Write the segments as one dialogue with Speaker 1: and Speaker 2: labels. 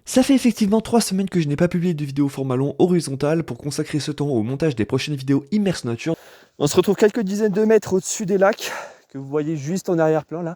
Speaker 1: Ça fait effectivement 3 semaines que je n'ai pas publié de vidéo format long horizontal pour consacrer ce temps au montage des prochaines vidéos Immerse Nature. On se retrouve quelques dizaines de mètres au-dessus des lacs que vous voyez juste en arrière-plan là.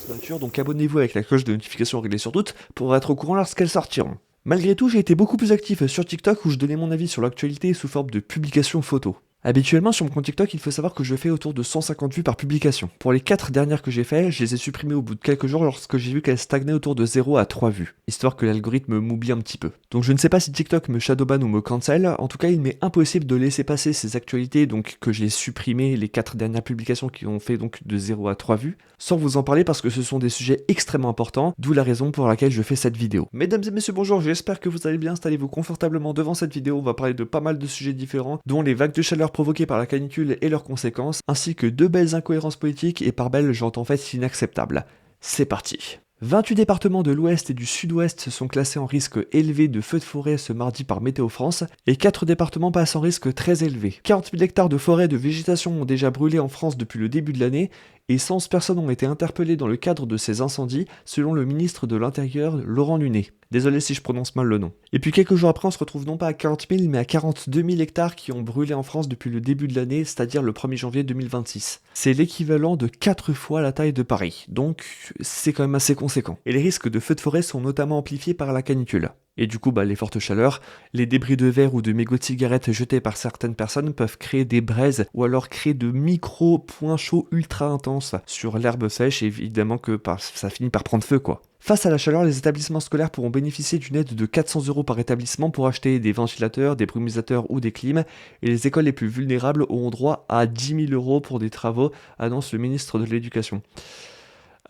Speaker 1: Nature, donc abonnez-vous avec la cloche de notification réglée sur toutes pour être au courant lorsqu'elles sortiront. Malgré tout, j'ai été beaucoup plus actif sur TikTok où je donnais mon avis sur l'actualité sous forme de publication photo. Habituellement sur mon compte TikTok, il faut savoir que je fais autour de 150 vues par publication. Pour les 4 dernières que j'ai fait, je les ai supprimées au bout de quelques jours lorsque j'ai vu qu'elles stagnaient autour de 0 à 3 vues, histoire que l'algorithme m'oublie un petit peu. Donc je ne sais pas si TikTok me shadowban ou me cancel, en tout cas il m'est impossible de laisser passer ces actualités, donc que j'ai supprimé les 4 dernières publications qui ont fait donc de 0 à 3 vues, sans vous en parler parce que ce sont des sujets extrêmement importants, d'où la raison pour laquelle je fais cette vidéo. Mesdames et messieurs, bonjour, j'espère que vous allez bien, installez-vous confortablement devant cette vidéo, on va parler de pas mal de sujets différents, dont les vagues de chaleur provoquées par la canicule et leurs conséquences, ainsi que 2 belles incohérences politiques, et par belles j'entends en fait inacceptables. C'est parti. 28 départements de l'ouest et du sud-ouest sont classés en risque élevé de feux de forêt ce mardi par Météo France, et 4 départements passent en risque très élevé. 40 000 hectares de forêt de végétation ont déjà brûlé en France depuis le début de l'année, et 111 personnes ont été interpellées dans le cadre de ces incendies, selon le ministre de l'Intérieur Laurent Nunez. Désolé si je prononce mal le nom. Et puis quelques jours après, on se retrouve non pas à 40 000, mais à 42 000 hectares qui ont brûlé en France depuis le début de l'année, c'est-à-dire le 1er janvier 2026. C'est l'équivalent de 4 fois la taille de Paris, donc c'est quand même assez conséquent. Et les risques de feux de forêt sont notamment amplifiés par la canicule. Et du coup, les fortes chaleurs, les débris de verre ou de mégots de cigarettes jetés par certaines personnes peuvent créer des braises ou alors créer de micro-points chauds ultra intenses sur l'herbe sèche, et évidemment que ça finit par prendre feu quoi. Face à la chaleur, les établissements scolaires pourront bénéficier d'une aide de 400 € par établissement pour acheter des ventilateurs, des brumisateurs ou des clims, et les écoles les plus vulnérables auront droit à 10 000 € pour des travaux, annonce le ministre de l'Éducation.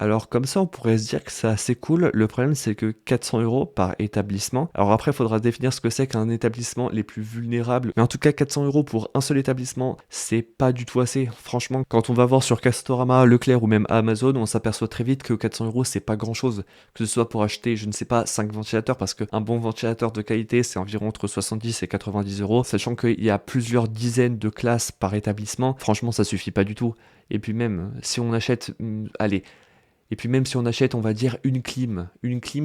Speaker 1: Alors comme ça on pourrait se dire que c'est assez cool, le problème c'est que 400 € par établissement, alors après il faudra définir ce que c'est qu'un établissement les plus vulnérables, mais en tout cas 400 € pour un seul établissement, c'est pas du tout assez. Franchement, quand on va voir sur Castorama, Leclerc ou même Amazon, on s'aperçoit très vite que 400 € c'est pas grand chose, que ce soit pour acheter, je ne sais pas, 5 ventilateurs, parce qu'un bon ventilateur de qualité c'est environ entre 70 et 90 €, sachant qu'il y a plusieurs dizaines de classes par établissement, franchement ça suffit pas du tout. Et puis même, si on achète, on va dire une clim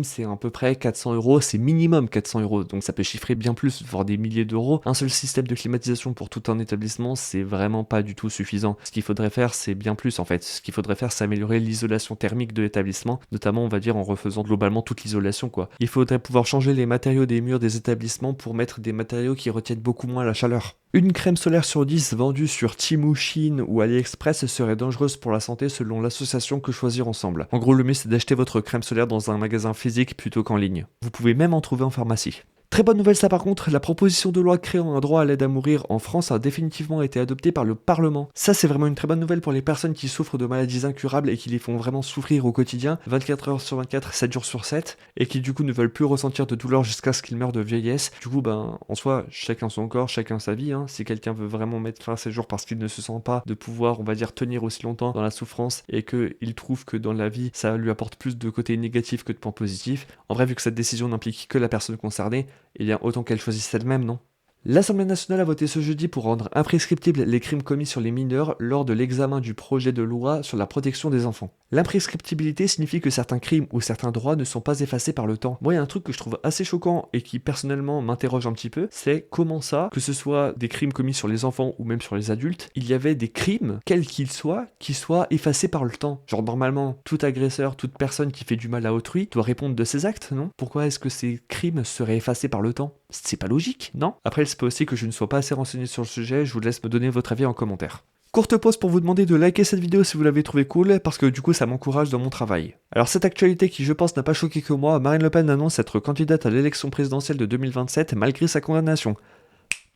Speaker 1: c'est à peu près 400 €, c'est minimum 400 €, donc ça peut chiffrer bien plus, voire des milliers d'euros. Un seul système de climatisation pour tout un établissement, c'est vraiment pas du tout suffisant. Ce qu'il faudrait faire, c'est bien plus en fait. Ce qu'il faudrait faire, c'est améliorer l'isolation thermique de l'établissement, notamment on va dire en refaisant globalement toute l'isolation quoi. Il faudrait pouvoir changer les matériaux des murs des établissements pour mettre des matériaux qui retiennent beaucoup moins la chaleur. Une crème solaire sur 10 vendue sur Temu, Chine ou AliExpress serait dangereuse pour la santé selon l'association Que Choisir Ensemble. En gros, le mieux c'est d'acheter votre crème solaire dans un magasin physique plutôt qu'en ligne. Vous pouvez même en trouver en pharmacie. Très bonne nouvelle ça par contre, la proposition de loi créant un droit à l'aide à mourir en France a définitivement été adoptée par le Parlement. Ça c'est vraiment une très bonne nouvelle pour les personnes qui souffrent de maladies incurables et qui les font vraiment souffrir au quotidien, 24 heures sur 24, 7 jours sur 7, et qui du coup ne veulent plus ressentir de douleur jusqu'à ce qu'ils meurent de vieillesse. Du coup en soi, chacun son corps, chacun sa vie, hein. Si quelqu'un veut vraiment mettre fin à ses jours parce qu'il ne se sent pas de pouvoir, on va dire, tenir aussi longtemps dans la souffrance et qu'il trouve que dans la vie ça lui apporte plus de côtés négatifs que de points positifs, en vrai vu que cette décision n'implique que la personne concernée, eh bien autant qu'elle choisisse elle-même, non ? L'Assemblée nationale a voté ce jeudi pour rendre imprescriptibles les crimes commis sur les mineurs lors de l'examen du projet de loi sur la protection des enfants. L'imprescriptibilité signifie que certains crimes ou certains droits ne sont pas effacés par le temps. Moi, il y a un truc que je trouve assez choquant et qui personnellement m'interroge un petit peu, c'est comment ça, que ce soit des crimes commis sur les enfants ou même sur les adultes, il y avait des crimes, quels qu'ils soient, qui soient effacés par le temps. Genre normalement, tout agresseur, toute personne qui fait du mal à autrui doit répondre de ses actes, non ? Pourquoi est-ce que ces crimes seraient effacés par le temps ? C'est pas logique, non ? Après, il se peut aussi que je ne sois pas assez renseigné sur le sujet, je vous laisse me donner votre avis en commentaire. Courte pause pour vous demander de liker cette vidéo si vous l'avez trouvée cool, parce que du coup ça m'encourage dans mon travail. Alors cette actualité qui je pense n'a pas choqué que moi, Marine Le Pen annonce être candidate à l'élection présidentielle de 2027 malgré sa condamnation.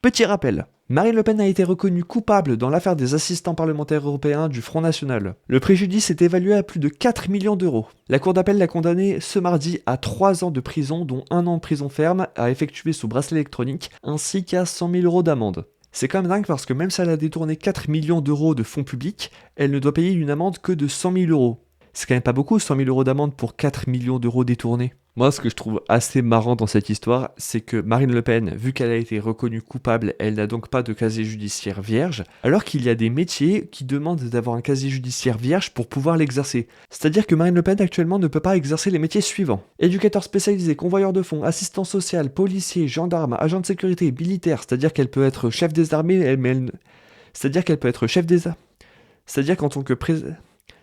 Speaker 1: Petit rappel, Marine Le Pen a été reconnue coupable dans l'affaire des assistants parlementaires européens du Front National. Le préjudice est évalué à plus de 4 millions d'euros. La cour d'appel l'a condamnée ce mardi à 3 ans de prison, dont 1 an de prison ferme, à effectuer sous bracelet électronique, ainsi qu'à 100 000 € d'amende. C'est quand même dingue parce que même si elle a détourné 4 millions d'euros de fonds publics, elle ne doit payer une amende que de 100 000 €. C'est quand même pas beaucoup, 100 000 € d'amende pour 4 millions d'euros détournés. Moi, ce que je trouve assez marrant dans cette histoire, c'est que Marine Le Pen, vu qu'elle a été reconnue coupable, elle n'a donc pas de casier judiciaire vierge, alors qu'il y a des métiers qui demandent d'avoir un casier judiciaire vierge pour pouvoir l'exercer. C'est-à-dire que Marine Le Pen actuellement ne peut pas exercer les métiers suivants: éducateur spécialisé, convoyeur de fonds, assistant social, policier, gendarme, agent de sécurité, militaire, c'est-à-dire qu'elle peut être chef des armées, c'est-à-dire qu'elle peut être chef des armées, c'est-à-dire qu'en tant que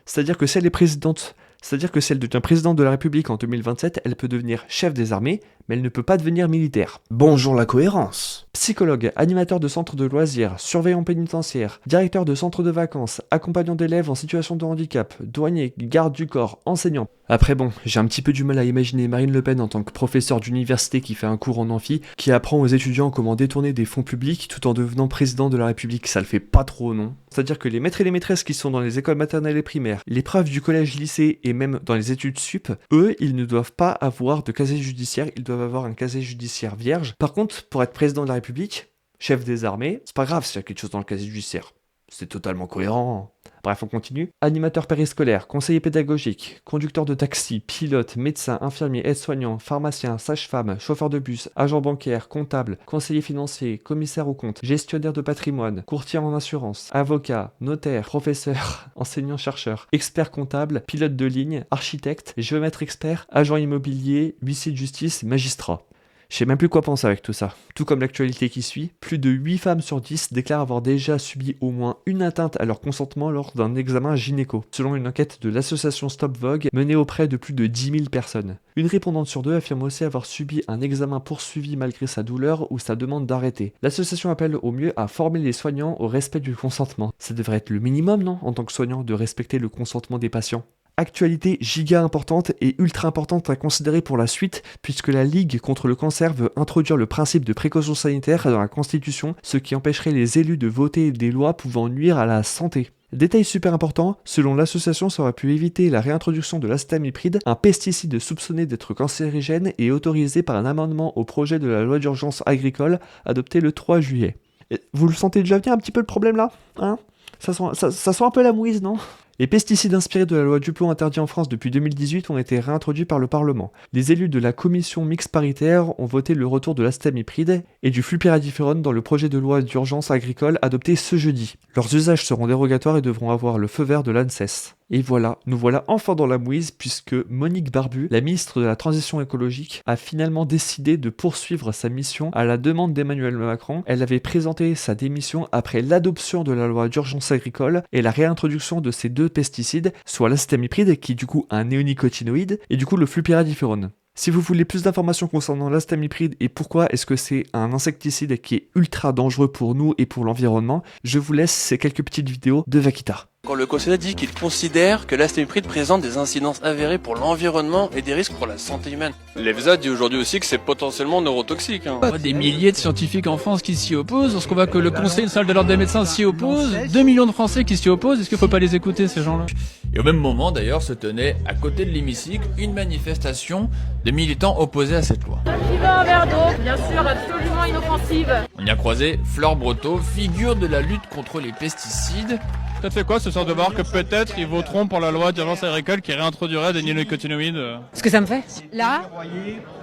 Speaker 1: c'est-à-dire que si elle est présidente, c'est-à-dire que si elle devient présidente de la République en 2027, elle peut devenir chef des armées, mais elle ne peut pas devenir militaire.
Speaker 2: Bonjour la cohérence.
Speaker 1: Psychologue, animateur de centre de loisirs, surveillant pénitentiaire, directeur de centre de vacances, accompagnant d'élèves en situation de handicap, douanier, garde du corps, enseignant. Après bon, j'ai un petit peu du mal à imaginer Marine Le Pen en tant que professeur d'université qui fait un cours en amphi, qui apprend aux étudiants comment détourner des fonds publics tout en devenant président de la République. Ça le fait pas trop, non? C'est-à-dire que les maîtres et les maîtresses qui sont dans les écoles maternelles et primaires, les profs du collège-lycée et même dans les études sup, eux, ils ne doivent pas avoir de casier judiciaire, ils doivent avoir un casier judiciaire vierge. Par contre, pour être président de la République, chef des armées, c'est pas grave s'il y a quelque chose dans le casier judiciaire. C'est totalement cohérent. Bref, on continue. Animateur périscolaire, conseiller pédagogique, conducteur de taxi, pilote, médecin, infirmier, aide-soignant, pharmacien, sage-femme, chauffeur de bus, agent bancaire, comptable, conseiller financier, commissaire aux comptes, gestionnaire de patrimoine, courtier en assurance, avocat, notaire, professeur, enseignant-chercheur, expert comptable, pilote de ligne, architecte, géomètre expert, agent immobilier, huissier de justice, magistrat. Je sais même plus quoi penser avec tout ça. Tout comme l'actualité qui suit, plus de 8 femmes sur 10 déclarent avoir déjà subi au moins une atteinte à leur consentement lors d'un examen gynéco, selon une enquête de l'association Stop Vogue menée auprès de plus de 10 000 personnes. Une répondante sur deux affirme aussi avoir subi un examen poursuivi malgré sa douleur ou sa demande d'arrêter. L'association appelle au mieux à former les soignants au respect du consentement. Ça devrait être le minimum, non, en tant que soignant, de respecter le consentement des patients. Actualité giga importante et ultra importante à considérer pour la suite, puisque la Ligue contre le cancer veut introduire le principe de précaution sanitaire dans la Constitution, ce qui empêcherait les élus de voter des lois pouvant nuire à la santé. Détail super important, selon l'association, ça aurait pu éviter la réintroduction de l'acétamipride, un pesticide soupçonné d'être cancérigène et autorisé par un amendement au projet de la loi d'urgence agricole adopté le 3 juillet. Et vous le sentez déjà venir un petit peu le problème là, hein? Ça sent un peu la mouise, non? Les pesticides inspirés de la loi Duplon interdits en France depuis 2018 ont été réintroduits par le Parlement. Les élus de la commission mixte paritaire ont voté le retour de l'acétamipride et du flupyradiférone dans le projet de loi d'urgence agricole adopté ce jeudi. Leurs usages seront dérogatoires et devront avoir le feu vert de l'ANSES. Et voilà, nous voilà enfin dans la mouise puisque Monique Barbu, la ministre de la Transition écologique, a finalement décidé de poursuivre sa mission à la demande d'Emmanuel Macron. Elle avait présenté sa démission après l'adoption de la loi d'urgence agricole et la réintroduction de ces deux pesticides, soit l'acétamipride qui est du coup un néonicotinoïde et du coup le flupyradiférone. Si vous voulez plus d'informations concernant l'acétamipride et pourquoi est-ce que c'est un insecticide qui est ultra dangereux pour nous et pour l'environnement, je vous laisse ces quelques petites vidéos de Vakita.
Speaker 3: Quand le Conseil dit qu'il considère que l'acétamipride présente des incidences avérées pour l'environnement et des risques pour la santé humaine. L'EFSA dit aujourd'hui aussi que c'est potentiellement neurotoxique.
Speaker 4: Des milliers de scientifiques en France qui s'y opposent, lorsqu'on voit que le Conseil national de l'ordre des médecins s'y oppose, 2 millions de Français qui s'y opposent, est-ce qu'il faut pas les écouter ces gens-là?
Speaker 5: Et au même moment d'ailleurs se tenait à côté de l'hémicycle une manifestation de militants opposés à cette loi.
Speaker 6: Qui veut un verre d'eau, bien sûr, absolument inoffensive.
Speaker 5: On y a croisé Fleur Breteau, figure de la lutte contre les pesticides.
Speaker 4: Ça te fait quoi ce soir de voir que peut-être ils voteront pour la loi d'urgence agricole qui réintroduirait des néonicotinoïdes?
Speaker 7: Ce que ça me fait, là,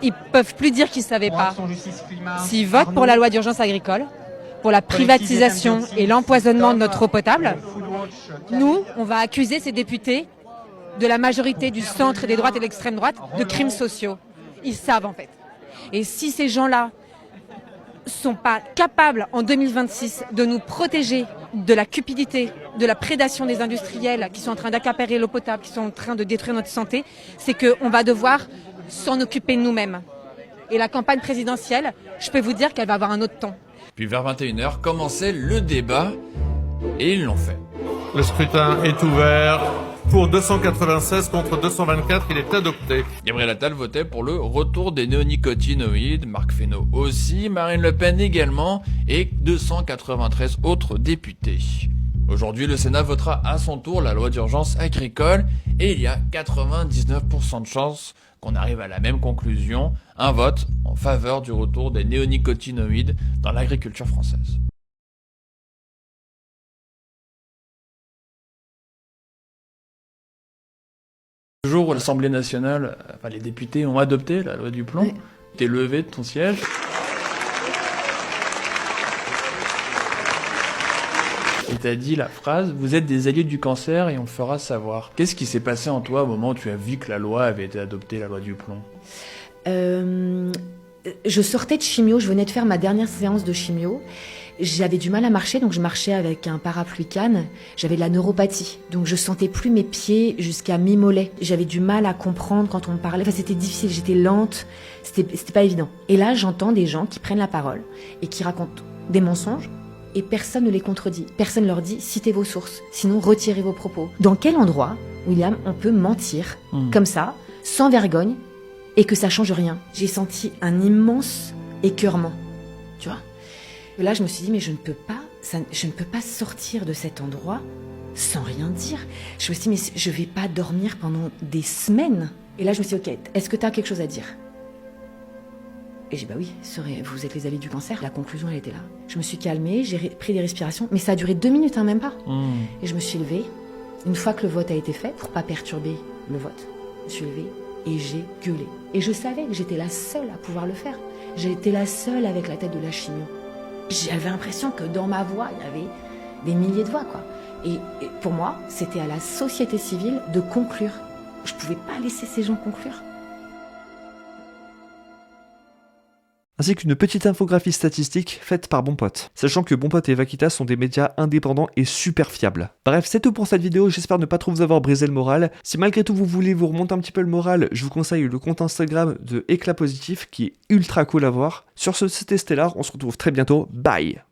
Speaker 7: ils peuvent plus dire qu'ils savaient pas. S'ils votent pour la loi d'urgence agricole, pour la privatisation et l'empoisonnement de notre eau potable, nous, on va accuser ces députés de la majorité du centre, des droites et de l'extrême droite de crimes sociaux. Ils savent en fait. Et si ces gens-là sont pas capables en 2026 de nous protéger de la cupidité, de la prédation des industriels qui sont en train d'accaparer l'eau potable, qui sont en train de détruire notre santé, c'est qu'on va devoir s'en occuper nous-mêmes. Et la campagne présidentielle, je peux vous dire qu'elle va avoir un autre ton.
Speaker 5: Puis vers 21h commençait le débat et ils l'ont fait.
Speaker 8: Le scrutin est ouvert. Pour 296 contre 224, il est adopté.
Speaker 5: Gabriel Attal votait pour le retour des néonicotinoïdes, Marc Fesneau aussi, Marine Le Pen également, et 293 autres députés. Aujourd'hui, le Sénat votera à son tour la loi d'urgence agricole, et il y a 99% de chances qu'on arrive à la même conclusion, un vote en faveur du retour des néonicotinoïdes dans l'agriculture française.
Speaker 4: Le jour où l'Assemblée nationale, enfin les députés ont adopté la loi du plomb,
Speaker 9: Ouais.
Speaker 4: t'es levé de ton siège. Et t'as dit la phrase « Vous êtes des alliés du cancer et on le fera savoir ». Qu'est-ce qui s'est passé en toi au moment où tu as vu que la loi avait été adoptée, la loi du plomb?
Speaker 9: Je sortais de chimio, je venais de faire ma dernière séance de chimio. J'avais du mal à marcher, donc je marchais avec un parapluie canne. J'avais de la neuropathie, donc je sentais plus mes pieds jusqu'à mi-mollet. J'avais du mal à comprendre quand on me parlait. Enfin, c'était difficile, j'étais lente, c'était pas évident. Et là, j'entends des gens qui prennent la parole et qui racontent des mensonges et personne ne les contredit. Personne leur dit « citez vos sources, sinon retirez vos propos ». Dans quel endroit, William, on peut mentir comme ça, sans vergogne, et que ça change rien? J'ai senti un immense écœurement, tu vois. Et là, je me suis dit, mais je ne peux pas sortir de cet endroit sans rien dire. Je me suis dit, mais je vais pas dormir pendant des semaines. Et là, je me suis dit, ok, est-ce que tu as quelque chose à dire? Et j'ai dit, bah oui, vous êtes les alliés du cancer. La conclusion, elle était là. Je me suis calmée, j'ai pris des respirations, mais ça a duré 2 minutes, hein, même pas. Et je me suis levée, une fois que le vote a été fait, pour pas perturber le vote, je me suis levée et j'ai gueulé. Et je savais que j'étais la seule à pouvoir le faire. J'étais la seule avec la tête de la chimio. J'avais l'impression que dans ma voix, il y avait des milliers de voix, quoi. Et pour moi, c'était à la société civile de conclure. Je pouvais pas laisser ces gens conclure.
Speaker 1: Ainsi qu'une petite infographie statistique faite par Bon Pote, sachant que Bon Pote et Vaquita sont des médias indépendants et super fiables. Bref, c'est tout pour cette vidéo, j'espère ne pas trop vous avoir brisé le moral. Si malgré tout vous voulez vous remonter un petit peu le moral, je vous conseille le compte Instagram de Éclat Positif qui est ultra cool à voir. Sur ce, c'était Stellar, on se retrouve très bientôt, bye!